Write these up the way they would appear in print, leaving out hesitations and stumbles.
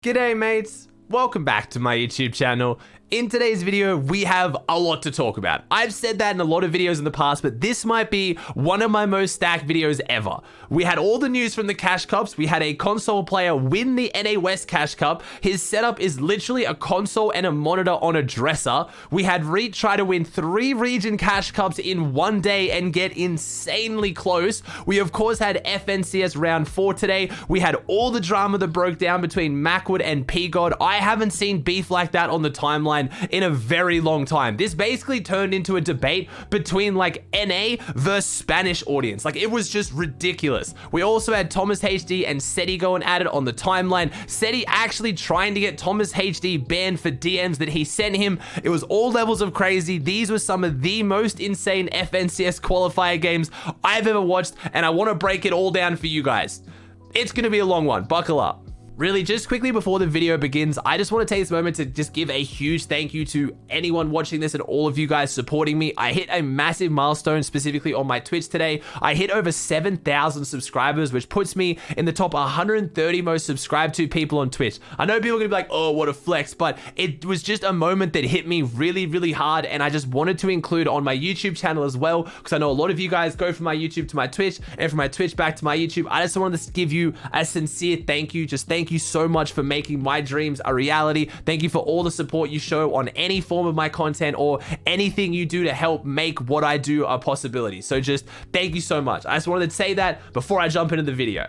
G'day mates, welcome back to my YouTube channel. In today's video, we have a lot to talk about. I've said that in a lot of videos in the past, but this might be one of my most stacked videos ever. We had all the news from the Cash Cups. We had a console player win the NA West Cash Cup. His setup is literally a console and a monitor on a dresser. We had Reet try to win 3 region Cash Cups in one day and get insanely close. We of course had FNCS round 4 today. We had all the drama that broke down between Mackwood and PGod. I haven't seen beef like that on the timeline in a very long time. This basically turned into a debate between like NA versus Spanish audience. Like, it was just ridiculous. We also had ThomasHD and Setty going at it on the timeline. Setty actually trying to get ThomasHD banned for DMs that he sent him. It was all levels of crazy. These were some of the most insane FNCS qualifier games I've ever watched, and I want to break it all down for you guys. It's going to be a long one. Buckle up. Really, just quickly before the video begins, I just want to take this moment to just give a huge thank you to anyone watching this and all of you guys supporting me. I hit a massive milestone specifically on my Twitch today. I hit over 7,000 subscribers, which puts me in the top 130 most subscribed to people on Twitch. I know people are gonna be like, oh, what a flex, but it was just a moment that hit me really, really hard, and I just wanted to include on my YouTube channel as well, because I know a lot of you guys go from my YouTube to my Twitch, and from my Twitch back to my YouTube. I just wanted to give you a sincere thank you. Just thank you so much for making my dreams a reality. Thank you for all the support you show on any form of my content or anything you do to help make what I do a possibility. So just thank you so much. I just wanted to say that before I jump into the video.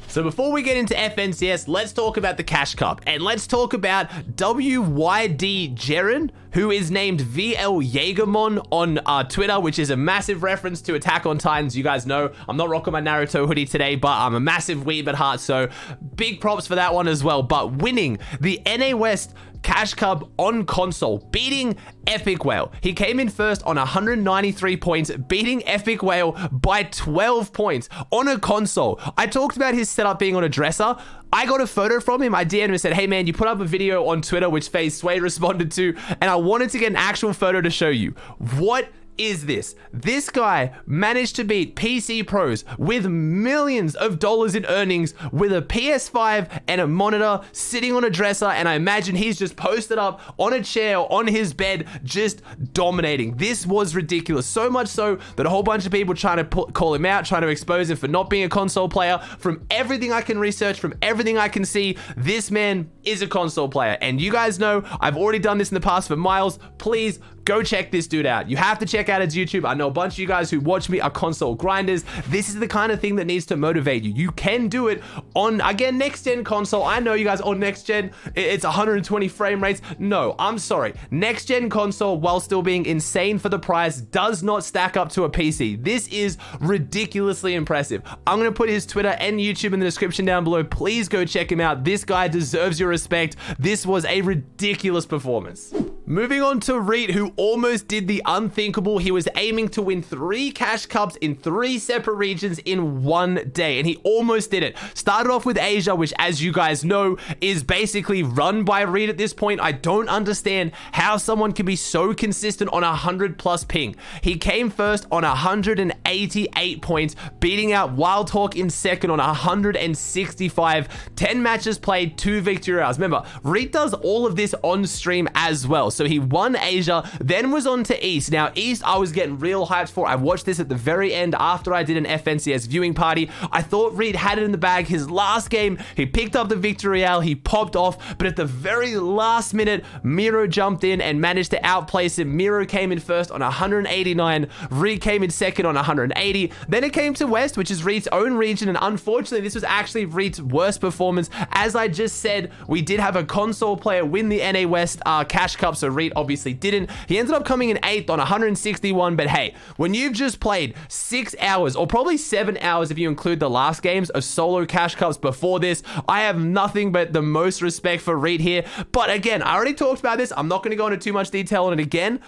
So before we get into FNCS, let's talk about the Cash Cup, and let's talk about WYD Jaren, who is named VL Jaegermon on Twitter, which is a massive reference to Attack on Titans. You guys know I'm not rocking my Naruto hoodie today, but I'm a massive weeb at heart, so big props for that one as well. But winning the NA West Cash Cup on console, beating Epic Whale. He came in first on 193 points, beating Epic Whale by 12 points on a console. I talked about his setup being on a dresser. I got a photo from him. I DM'd him and said, hey man, you put up a video on Twitter, which FaZe Sway responded to, and I wanted to get an actual photo to show you. What is this? This guy managed to beat PC pros with millions of dollars in earnings with a PS5 and a monitor sitting on a dresser, and I imagine he's just posted up on a chair on his bed just dominating. This was ridiculous, so much so that a whole bunch of people trying to call him out, trying to expose him for not being a console player. From everything I can research, from everything I can see, this man is a console player, and you guys know I've already done this in the past for Miles. Please go check this dude out. You have to check out his YouTube. I know a bunch of you guys who watch me are console grinders. This is the kind of thing that needs to motivate you. You can do it on, again, next gen console. I know you guys on next gen, it's 120 frame rates. No, I'm sorry. Next gen console, while still being insane for the price, does not stack up to a PC. This is ridiculously impressive. I'm going to put his Twitter and YouTube in the description down below. Please go check him out. This guy deserves your respect. This was a ridiculous performance. Moving on to Reet, who almost did the unthinkable. He was aiming to win 3 Cash Cups in 3 separate regions in one day, and he almost did it. Started off with Asia, which, as you guys know, is basically run by Reet at this point. I don't understand how someone can be so consistent on 100+ ping. He came first on 188 points, beating out Wild Hawk in second on 165. 10 matches played, 2 victory rounds. Remember, Reet does all of this on stream as well. So he won Asia, then was on to East. Now, East, I was getting real hyped for. I watched this at the very end after I did an FNCS viewing party. I thought Reet had it in the bag. His last game, he picked up the victory royale, he popped off, but at the very last minute, Miro jumped in and managed to outplace him. Miro came in first on 189. Reet came in second on 180. Then it came to West, which is Reet's own region, and unfortunately, this was actually Reet's worst performance. As I just said, we did have a console player win the NA West Cash Cup, so Reet obviously didn't. He ended up coming in 8th on 161, but hey, when you've just played 6 hours, or probably 7 hours if you include the last games of solo Cash Cups before this, I have nothing but the most respect for Reet here. But again, I already talked about this. I'm not going to go into too much detail on it again.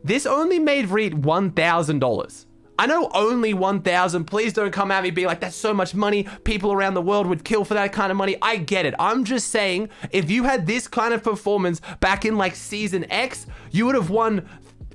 This only made Reet $1,000. I know only 1,000. Please don't come at me being like, that's so much money. People around the world would kill for that kind of money. I get it. I'm just saying, if you had this kind of performance back in like Season X, you would have won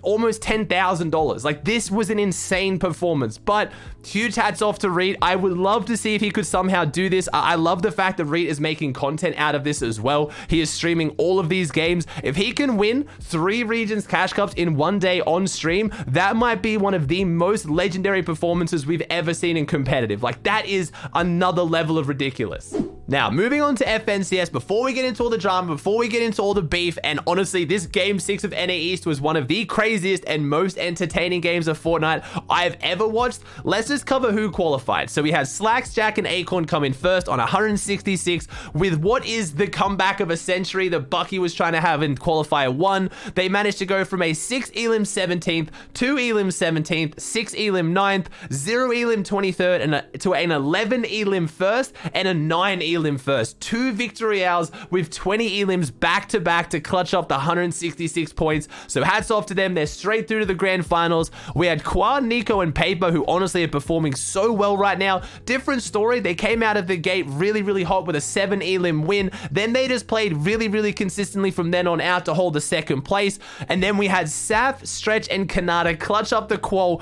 almost $10,000. Like, this was an insane performance, but huge hats off to Reet. I would love to see if he could somehow do this. I love the fact that Reet is making content out of this as well. He is streaming all of these games. If he can win 3 Regions Cash Cups in one day on stream, that might be one of the most legendary performances we've ever seen in competitive. Like, that is another level of ridiculous. Now, moving on to FNCS, before we get into all the drama, before we get into all the beef, and honestly, this Game 6 of NA East was one of the craziest and most entertaining games of Fortnite I've ever watched. Let's just cover who qualified. So we had Slacks, Jack, and Acorn come in first on 166 with what is the comeback of a century that Bucky was trying to have in Qualifier 1. They managed to go from a 6 Elim 17th, 2 Elim 17th, 6 Elim 9th, 0 Elim 23rd, and to an 11 Elim 1st, and a 9 Elim 1st. 2 victory hours with 20 Elims back to back to clutch up the 166 points. So hats off to them. They're straight through to the grand finals. We had Quad, Nico, and Paper, who honestly are performing so well right now. Different story. They came out of the gate really hot with a 7 Elim win. Then they just played really consistently from then on out to hold the second place. And then we had Saf, Stretch, and Kanata clutch up the qual,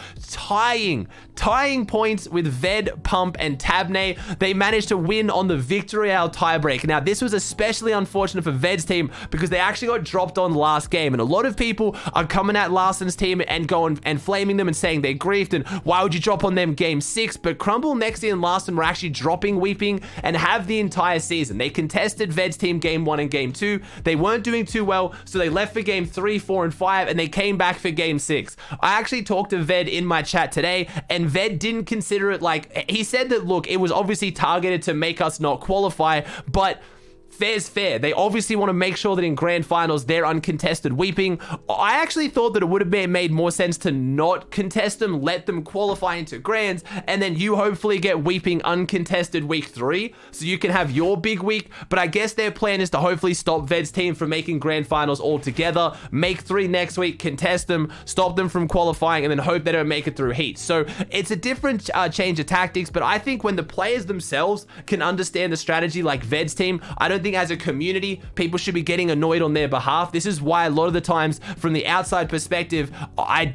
tying points with Ved, Pump, and Tabney. They managed to win on the victory hour tiebreak. Now, this was especially unfortunate for Ved's team because they actually got dropped on last game, and a lot of people are coming at Larson's team and going and flaming them and saying they griefed and why would you drop on them Game 6? But Crumble, Nexy, and Larson were actually dropping Weeping and have the entire season. They contested Ved's team Game 1 and Game 2. They weren't doing too well, so they left for Game 3, 4, and 5, and they came back for Game 6. I actually talked to Ved in my chat today, and Ved didn't consider it like, he said that, look, it was obviously targeted to make us not qualify, but fair's fair. They obviously want to make sure that in grand finals they're uncontested Weeping. I actually thought that it would have made more sense to not contest them, let them qualify into grands, and then you hopefully get Weeping uncontested week 3 so you can have your big week. But I guess their plan is to hopefully stop Ved's team from making grand finals altogether, make 3 next week, contest them, stop them from qualifying, and then hope they don't make it through heat. So it's a different change of tactics, but I think when the players themselves can understand the strategy like Ved's team, I don't think as a community people should be getting annoyed on their behalf. This is why a lot of the times from the outside perspective, I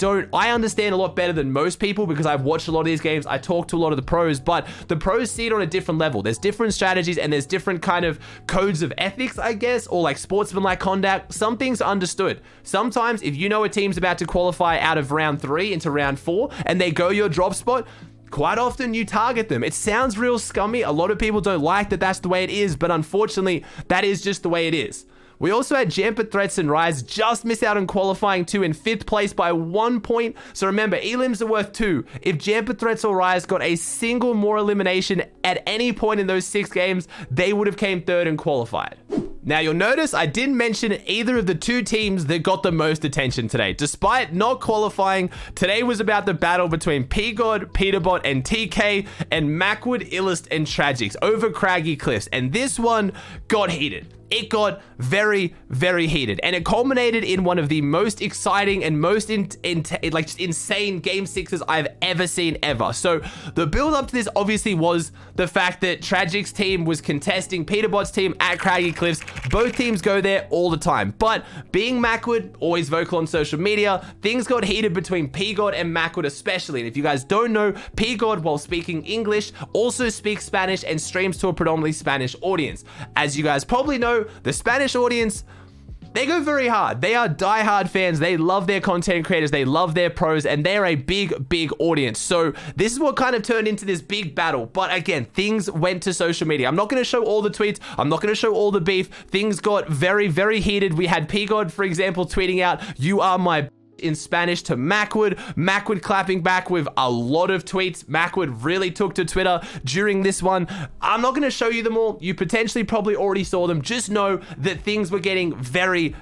understand a lot better than most people because I've watched a lot of these games. I talk to a lot of the pros, but the pros see it on a different level. There's different strategies and there's different kind of codes of ethics, I guess, or like sportsmanlike conduct. Some things are understood. Sometimes if you know a team's about to qualify out of round 3 into round 4 and they go your drop spot, quite often you target them. It sounds real scummy. A lot of people don't like that that's the way it is, but unfortunately, that is just the way it is. We also had Jamper, Threats, and Rise just miss out on qualifying 2 in 5th place by 1 point. So remember, Elims are worth 2. If Jamper, Threats, or Rise got a single more elimination at any point in those 6 games, they would have came 3rd and qualified. Now, you'll notice I didn't mention either of the 2 teams that got the most attention today. Despite not qualifying, today was about the battle between PGod, Peterbot, and TK, and Mackwood, Illust, and Tragics over Craggy Cliffs. And this one got heated. It got very heated, and it culminated in one of the most exciting and most insane Game 6s I've ever seen ever. So the build up to this obviously was the fact that Tragic's team was contesting Peterbot's team at Craggy Cliffs. Both teams go there all the time, but being Mackwood, always vocal on social media, things got heated between PGod and Mackwood especially. And if you guys don't know, PGod, while speaking English, also speaks Spanish and streams to a predominantly Spanish audience. As you guys probably know, the Spanish audience, they go very hard. They are diehard fans. They love their content creators. They love their pros, and they're a big audience. So this is what kind of turned into this big battle. But again, things went to social media. I'm not going to show all the tweets. I'm not going to show all the beef. Things got very heated. We had PGod, for example, tweeting out, "You are my..." in Spanish to Mackwood clapping back with a lot of tweets. Mackwood really took to Twitter during this one. I'm not going to show you them all. You potentially probably already saw them. Just know that things were getting very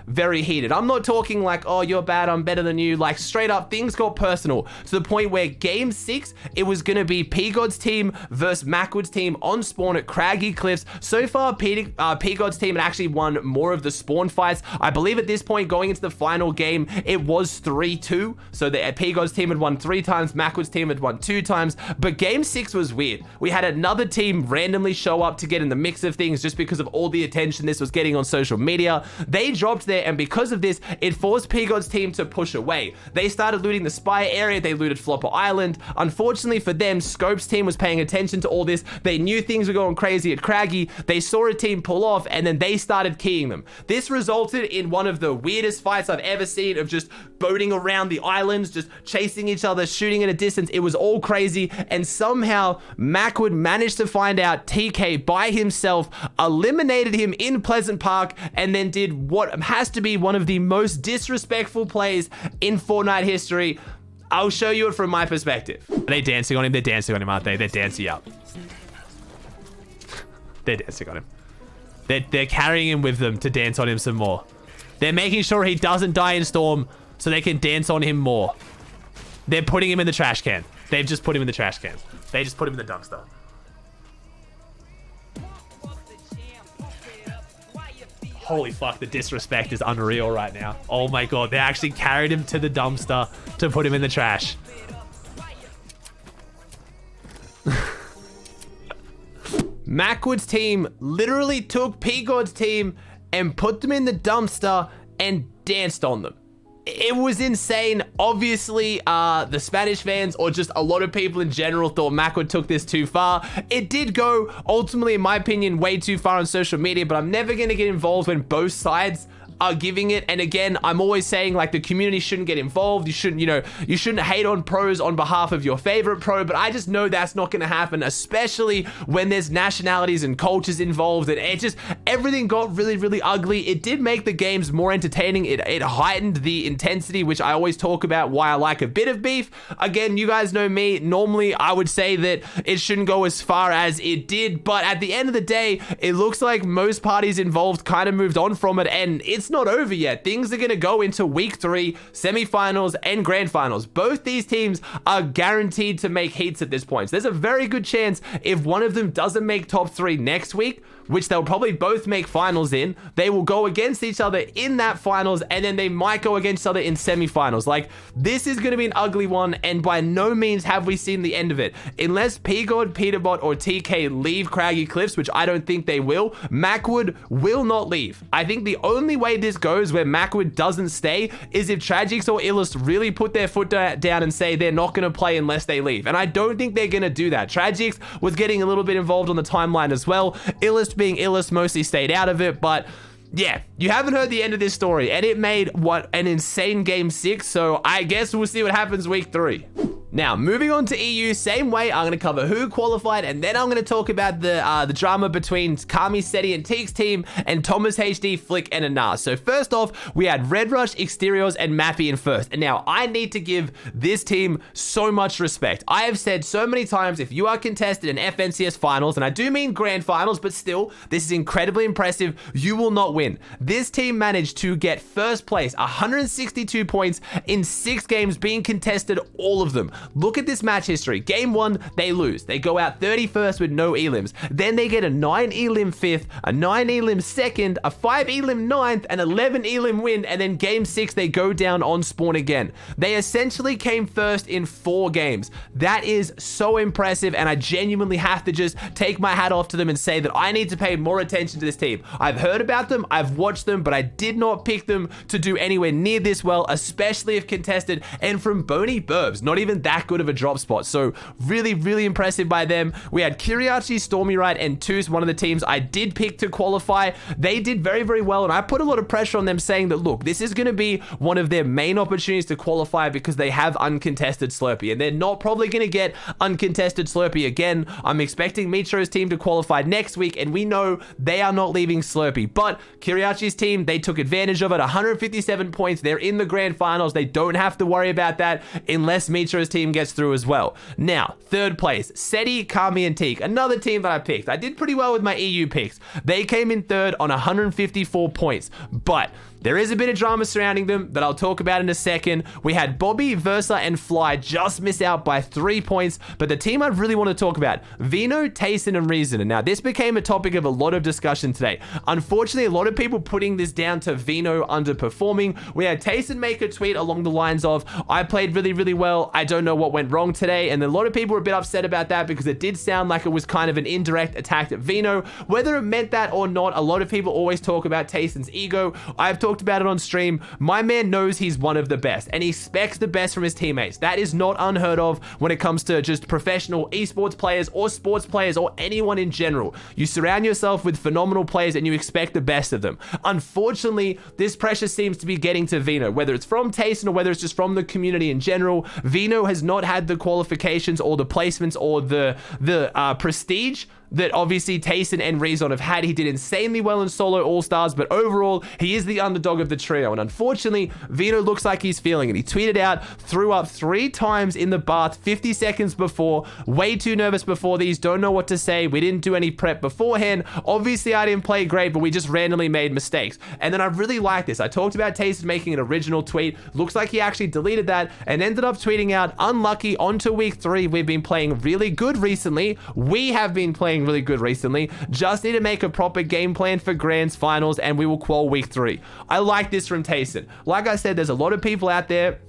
heated. I'm not talking like, oh, you're bad, I'm better than you. Like, straight up, things got personal to the point where Game 6, it was going to be PGod's team versus Mackwood's team on spawn at Craggy Cliffs. So far, PGod's team had actually won more of the spawn fights. I believe at this point, going into the final game, it was 3-2. So the PGod's team had won 3 times, Mackwood's team had won 2 times. But game 6 was weird. We had another team randomly show up to get in the mix of things just because of all the attention this was getting on social media. They dropped there, and because of this, it forced PGod's team to push away. They started looting the spy area, they looted Flopper Island. Unfortunately for them, Scope's team was paying attention to all this. They knew things were going crazy at Craggy. They saw a team pull off, and then they started keying them. This resulted in one of the weirdest fights I've ever seen, of just boating around the islands, just chasing each other, shooting at a distance. It was all crazy, and somehow Mackwood managed to find out TK by himself, eliminated him in Pleasant Park, and then did what has to be one of the most disrespectful plays in Fortnite history. I'll show you it from my perspective. Are they dancing on him? They're dancing on him, aren't they? They're dancing up. They're dancing on him. They're carrying him with them to dance on him some more. They're making sure he doesn't die in Storm so they can dance on him more. They're putting him in the trash can. They've just put him in the trash can. They just put him in the dumpster. Holy fuck, the disrespect is unreal right now. Oh my god, they actually carried him to the dumpster to put him in the trash. Mackwood's team literally took PGod's team and put them in the dumpster and danced on them. It was insane. Obviously, the Spanish fans, or just a lot of people in general, thought Mackwood took this too far. It did go, ultimately, in my opinion, way too far on social media, but I'm never going to get involved when both sides are giving it. And again, I'm always saying, like, the community shouldn't get involved. You shouldn't, you know, you shouldn't hate on pros on behalf of your favorite pro, but I just know that's not going to happen, especially when there's nationalities and cultures involved, and it just, everything got really, really ugly. It did make the games more entertaining. It heightened the intensity, which I always talk about why I like a bit of beef. Again, you guys know me. Normally, I would say that it shouldn't go as far as it did, but at the end of the day, it looks like most parties involved kind of moved on from it, and it's not over yet. Things are going to go into week 3, semifinals and grand finals. Both these teams are guaranteed to make heats at this point. So there's a very good chance if one of them doesn't make top 3 next week, which they'll probably both make finals in, they will go against each other in that finals, and then they might go against each other in semifinals. Like, this is going to be an ugly one, and by no means have we seen the end of it. Unless PGod, Peterbot, or TK leave Craggy Cliffs, which I don't think they will, Mackwood will not leave. I think the only way this goes where Mackwood doesn't stay is if Tragics or Illust really put their foot down and say they're not going to play unless they leave. And I don't think they're going to do that. Tragics was getting a little bit involved on the timeline as well. Illust being Illust mostly stayed out of it, but yeah, you haven't heard the end of this story, and it made what an insane game 6, so I guess we'll see what happens week 3. Now, moving on to EU, same way, I'm going to cover who qualified, and then I'm going to talk about the drama between Kami, Setty, and Teek's team, and ThomasHD, Flick, and Anas. So first off, we had Red Rush, Exteriors, and Mappy in first. And now, I need to give this team so much respect. I have said so many times, if you are contested in FNCS finals, and I do mean grand finals, but still, this is incredibly impressive, you will not win. This team managed to get first place, 162 points in 6 games being contested, all of them. Look at this match history. Game 1, they lose. They go out 31st with no elims. Then they get a 9 elim 5th, a 9 elim 2nd, a 5 elim 9th, an 11 elim win, and then game 6, they go down on spawn again. They essentially came first in 4 games. That is so impressive, and I genuinely have to just take my hat off to them and say that I need to pay more attention to this team. I've heard about them, I've watched them, but I did not pick them to do anywhere near this well, especially if contested, and from Boney Burbs, not even that good of a drop spot. So really, really impressive by them. We had Kiriachi, Stormy Ride, and Toos, one of the teams I did pick to qualify. They did very, very well, and I put a lot of pressure on them saying that, look, this is going to be one of their main opportunities to qualify because they have uncontested Slurpee, and they're not probably going to get uncontested Slurpee again. I'm expecting Mitro's team to qualify next week, and we know they are not leaving Slurpee, but Kiriachi's team, they took advantage of it. 157 points. They're in the grand finals. They don't have to worry about that unless Mitro's team team gets through as well. Now, third place, Setty, Kami, and Teak, another team that I picked. I did pretty well with my EU picks. They came in third on 154 points, but there is a bit of drama surrounding them that I'll talk about in a second. We had Bobby, Versa, and Fly just miss out by 3 points, but the team I really want to talk about, Vino, Tayson, and Reason. And now this became a topic of a lot of discussion today. Unfortunately, a lot of people putting this down to Vino underperforming. We had Tayson make a tweet along the lines of, I played really, really well. I don't know what went wrong today. And a lot of people were a bit upset about that because it did sound like it was kind of an indirect attack at Vino. Whether it meant that or not, a lot of people always talk about Tayson's ego. I've talked about it on stream. My man knows he's one of the best and he expects the best from his teammates. That is not unheard of when it comes to just professional esports players or sports players or anyone in general. You surround yourself with phenomenal players and you expect the best of them. Unfortunately, this pressure seems to be getting to Vino, whether it's from Tayson or whether it's just from the community in general. Vino has not had the qualifications or the placements or the prestige that obviously Tayson and Rezon have had. He did insanely well in solo all-stars, but overall, he is the underdog of the trio. And unfortunately, Vino looks like he's feeling it. He tweeted out, threw up 3 times in the bath 50 seconds before, way too nervous before these, don't know what to say. We didn't do any prep beforehand. Obviously, I didn't play great, but we just randomly made mistakes. And then I really like this. I talked about Tayson making an original tweet. Looks like he actually deleted that and ended up tweeting out, unlucky, on to week 3. We've been playing really good recently. We have been playing really good recently. Just need to make a proper game plan for Grands Finals and we will qual week 3. I like this from Tayson. Like I said, there's a lot of people out there.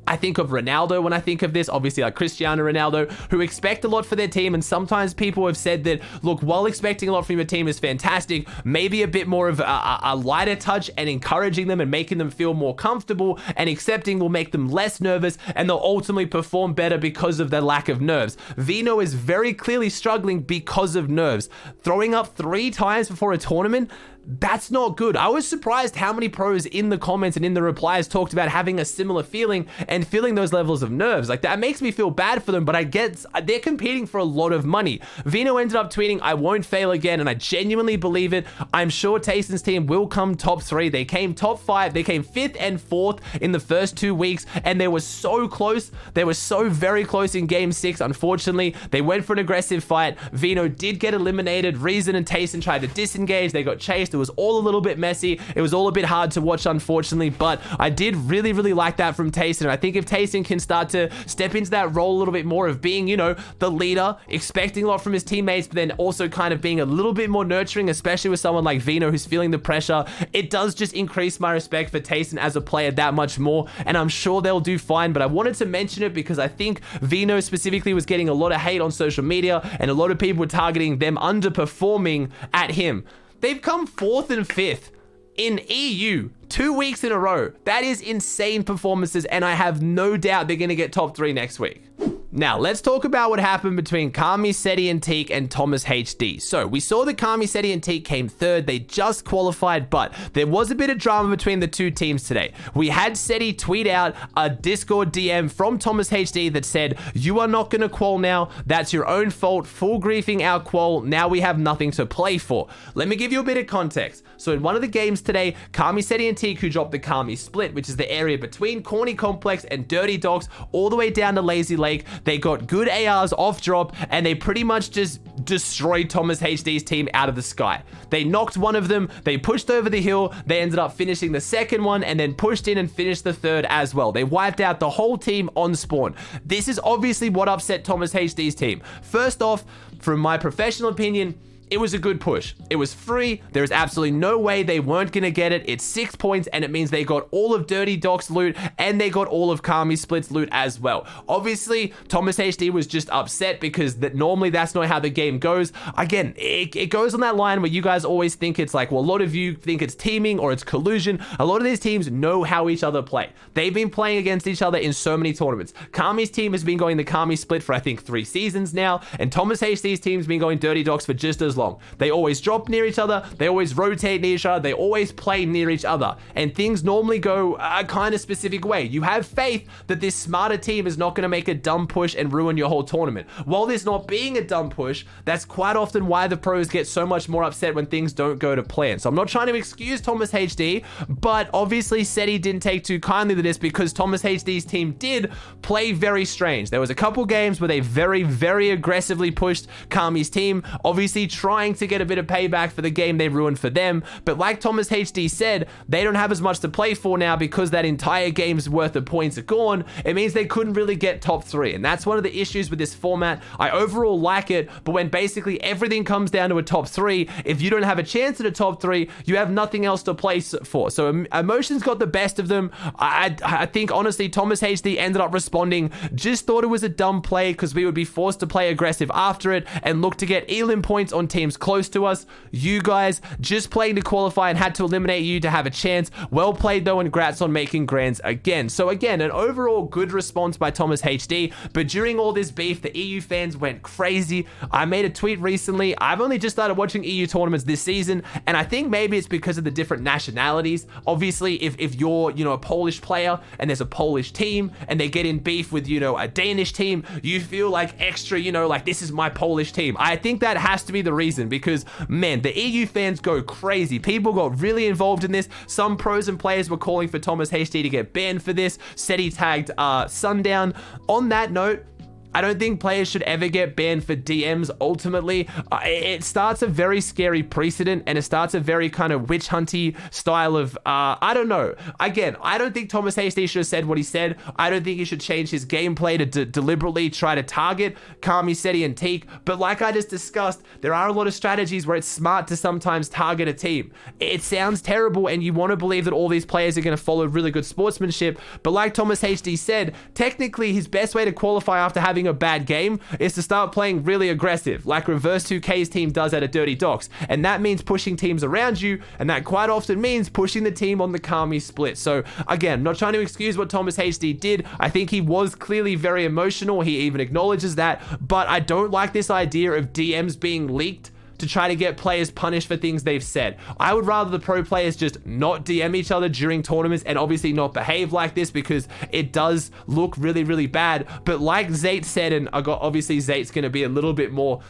I think of Ronaldo when I think of this, obviously like Cristiano Ronaldo, who expect a lot for their team. And sometimes people have said that, look, while expecting a lot from your team is fantastic, maybe a bit more of a lighter touch and encouraging them and making them feel more comfortable and accepting will make them less nervous and they'll ultimately perform better because of their lack of nerves. Vino is very clearly struggling because of nerves. Throwing up 3 times before a tournament, that's not good. I was surprised how many pros in the comments and in the replies talked about having a similar feeling and feeling those levels of nerves. Like, that makes me feel bad for them, but I get they're competing for a lot of money. Vino ended up tweeting, I won't fail again, and I genuinely believe it. I'm sure Tayson's team will come top 3. They came top 5. They came 5th and 4th in the first 2 weeks, and they were so close. They were so very close in game 6. Unfortunately, they went for an aggressive fight. Vino did get eliminated. Reason and Tayson tried to disengage. They got chased. It was all a little bit messy. It was all a bit hard to watch, unfortunately, but I did really, really like that from Tayson. I think if Tayson can start to step into that role a little bit more of being, you know, the leader, expecting a lot from his teammates, but then also kind of being a little bit more nurturing, especially with someone like Vino who's feeling the pressure, it does just increase my respect for Tayson as a player that much more, and I'm sure they'll do fine. But I wanted to mention it because I think Vino specifically was getting a lot of hate on social media, and a lot of people were targeting them underperforming at him. They've come 4th and 5th in EU 2 weeks in a row. That is insane performances, and I have no doubt they're going to get top 3 next week. Now, let's talk about what happened between Kami, Setty, and Teak and ThomasHD. So, we saw that Kami, Setty, and Teak came 3rd. They just qualified, but there was a bit of drama between the 2 teams today. We had Setty tweet out a Discord DM from ThomasHD that said, you are not going to qual now. That's your own fault. Full griefing our qual. Now we have nothing to play for. Let me give you a bit of context. So, in one of the games today, Kami, Setty, and Teak, who dropped the Kami split, which is the area between Corny Complex and Dirty Docks, all the way down to Lazy Lake, they got good ARs off drop, and they pretty much just destroyed ThomasHD's team out of the sky. They knocked one of them, they pushed over the hill, they ended up finishing the second one, and then pushed in and finished the third as well. They wiped out the whole team on spawn. This is obviously what upset ThomasHD's team. First off, from my professional opinion, it was a good push. It was free. There is absolutely no way they weren't going to get it. It's 6 points, and it means they got all of Dirty Doc's loot, and they got all of Kami Split's loot as well. Obviously, ThomasHD was just upset because normally that's not how the game goes. Again, it goes on that line where you guys always think it's like, well, a lot of you think it's teaming or it's collusion. A lot of these teams know how each other play. They've been playing against each other in so many tournaments. Kami's team has been going the Kami Split for, I think, 3 seasons now, and ThomasHD's team's been going Dirty Doc's for just as goes long. They always drop near each other. They always rotate near each other. They always play near each other. And things normally go a kind of specific way. You have faith that this smarter team is not going to make a dumb push and ruin your whole tournament. While this not being a dumb push, that's quite often why the pros get so much more upset when things don't go to plan. So I'm not trying to excuse ThomasHD, but obviously Setty didn't take too kindly to this because ThomasHD's team did play very strange. There was a couple games where they very, very aggressively pushed Kami's team, obviously trying to get a bit of payback for the game they ruined for them. But like ThomasHD said, they don't have as much to play for now because that entire game's worth of points are gone. It means they couldn't really get top 3. And that's one of the issues with this format. I overall like it, but when basically everything comes down to a top 3, if you don't have a chance at a top 3, you have nothing else to play for. So emotions got the best of them. I think honestly ThomasHD ended up responding, just thought it was a dumb play because we would be forced to play aggressive after it and look to get elim points on teams close to us. You guys just playing to qualify and had to eliminate you to have a chance. Well played though, and grats on making grands again. So again, an overall good response by ThomasHD, but during all this beef, the EU fans went crazy. I made a tweet recently. I've only just started watching EU tournaments this season, and I think maybe it's because of the different nationalities. Obviously, if you're, a Polish player and there's a Polish team and they get in beef with, a Danish team, you feel like extra, like this is my Polish team. I think that has to be the reason because, man, the EU fans go crazy. People got really involved in this. Some pros and players were calling for ThomasHD to get banned for this. Setty tagged Sundown. On that note, I don't think players should ever get banned for DMs ultimately. It starts a very scary precedent and it starts a very kind of witch hunty style of, I don't know. Again, I don't think ThomasHD should have said what he said. I don't think he should change his gameplay to deliberately try to target Kami, Setty, and Teak. But like I just discussed, there are a lot of strategies where it's smart to sometimes target a team. It sounds terrible and you want to believe that all these players are going to follow really good sportsmanship. But like ThomasHD said, technically his best way to qualify after having a bad game is to start playing really aggressive, like Reverse 2K's team does at a Dirty Docks. And that means pushing teams around you, and that quite often means pushing the team on the Kami split. So again, I'm not trying to excuse what ThomasHD did. I think he was clearly very emotional. He even acknowledges that, but I don't like this idea of DMs being leaked to try to get players punished for things they've said. I would rather the pro players just not DM each other during tournaments and obviously not behave like this because it does look really, really bad. But like Zate said, and obviously Zate's going to be a little bit more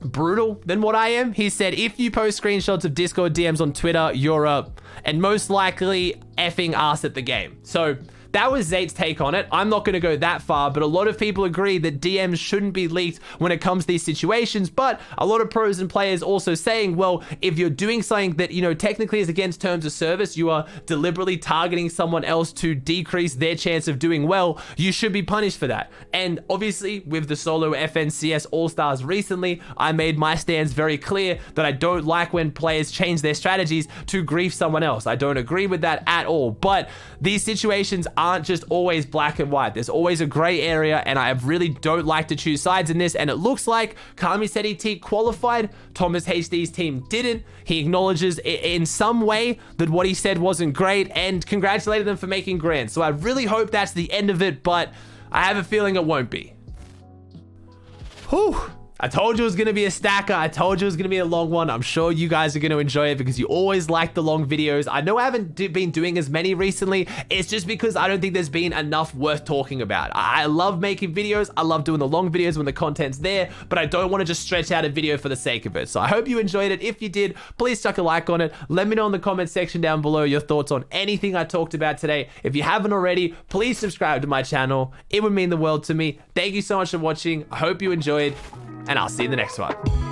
brutal than what I am. He said, if you post screenshots of Discord DMs on Twitter, you're up and most likely effing ass at the game. So that was Zate's take on it. I'm not going to go that far, but a lot of people agree that DMs shouldn't be leaked when it comes to these situations. But a lot of pros and players also saying, well, if you're doing something that, technically is against terms of service, you are deliberately targeting someone else to decrease their chance of doing well, you should be punished for that. And obviously, with the solo FNCS All-Stars recently, I made my stance very clear that I don't like when players change their strategies to grief someone else. I don't agree with that at all. But these situations aren't just always black and white. There's always a gray area, and I really don't like to choose sides in this. And it looks like Kami, Setty, Teak qualified. ThomasHD's team didn't. He acknowledges in some way that what he said wasn't great and congratulated them for making grand. So I really hope that's the end of it, but I have a feeling it won't be. Whew. I told you it was going to be a stacker. I told you it was going to be a long one. I'm sure you guys are going to enjoy it because you always like the long videos. I know I haven't been doing as many recently. It's just because I don't think there's been enough worth talking about. I love making videos. I love doing the long videos when the content's there, but I don't want to just stretch out a video for the sake of it. So I hope you enjoyed it. If you did, please chuck a like on it. Let me know in the comment section down below your thoughts on anything I talked about today. If you haven't already, please subscribe to my channel. It would mean the world to me. Thank you so much for watching. I hope you enjoyed, and I'll see you in the next one.